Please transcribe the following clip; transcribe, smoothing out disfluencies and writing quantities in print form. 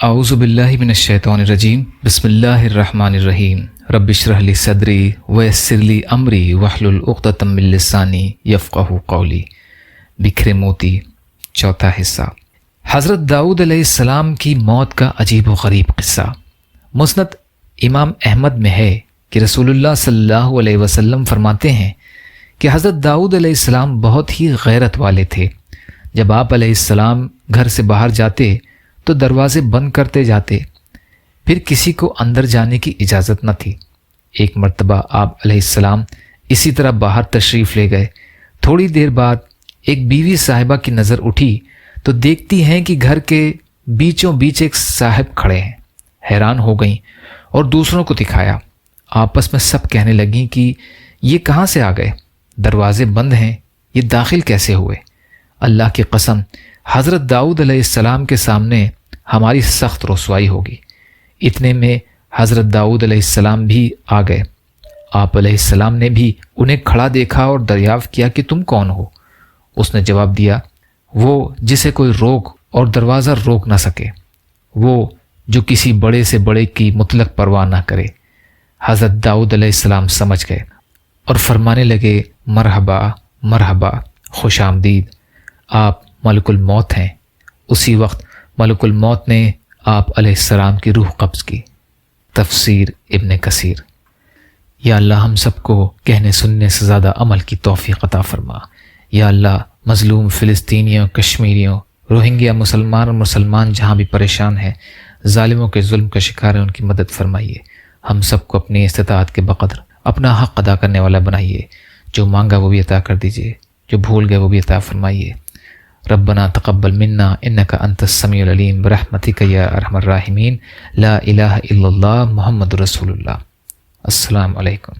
اعوذ باللہ من الشیطان الرجیم بسم اللہ الرحمن الرحیم رب اشرح لی صدری ویسر لی امری واحلل عقدۃ من لسانی یفقہوا قولی۔ بکھرے موتی، چوتھا حصہ۔ حضرت داؤد علیہ السلام کی موت کا عجیب و غریب قصہ۔ مسند امام احمد میں ہے کہ رسول اللہ صلی اللہ علیہ وسلم فرماتے ہیں کہ حضرت داؤد علیہ السلام بہت ہی غیرت والے تھے۔ جب آپ علیہ السلام گھر سے باہر جاتے تو دروازے بند کرتے جاتے، پھر کسی کو اندر جانے کی اجازت نہ تھی۔ ایک مرتبہ آپ علیہ السلام اسی طرح باہر تشریف لے گئے۔ تھوڑی دیر بعد ایک بیوی صاحبہ کی نظر اٹھی تو دیکھتی ہیں کہ گھر کے بیچوں بیچ ایک صاحب کھڑے ہیں۔ حیران ہو گئیں اور دوسروں کو دکھایا۔ آپس میں سب کہنے لگیں کہ یہ کہاں سے آ گئے؟ دروازے بند ہیں، یہ داخل کیسے ہوئے؟ اللہ کی قسم، حضرت داؤد علیہ السلام کے سامنے ہماری سخت رسوائی ہوگی۔ اتنے میں حضرت داؤد علیہ السلام بھی آ گئے۔ آپ علیہ السلام نے بھی انہیں کھڑا دیکھا اور دریافت کیا کہ تم کون ہو؟ اس نے جواب دیا، وہ جسے کوئی روک اور دروازہ روک نہ سکے، وہ جو کسی بڑے سے بڑے کی مطلق پرواہ نہ کرے۔ حضرت داؤد علیہ السلام سمجھ گئے اور فرمانے لگے، مرحبا مرحبا، خوش آمدید، آپ ملک الموت ہیں۔ اسی وقت ملک الموت نے آپ علیہ السلام کی روح قبض کی۔ تفسیر ابن کثیر۔ یا اللہ ہم سب کو کہنے سننے سے زیادہ عمل کی توفیق عطا فرما۔ یا اللہ مظلوم فلسطینیوں، کشمیریوں، روہنگیا مسلمان اور مسلمان جہاں بھی پریشان ہیں، ظالموں کے ظلم کا شکار ہیں، ان کی مدد فرمائیے۔ ہم سب کو اپنی استطاعت کے بقدر اپنا حق ادا کرنے والا بنائیے۔ جو مانگا وہ بھی عطا کر دیجیے، جو بھول گئے وہ بھی عطا فرمائیے۔ ربنا تقبل منا انک انت السمیع العلیم برحمتک یا ارحم الراحمین۔ لا الہ الا اللہ محمد رسول اللہ۔ السلام علیکم۔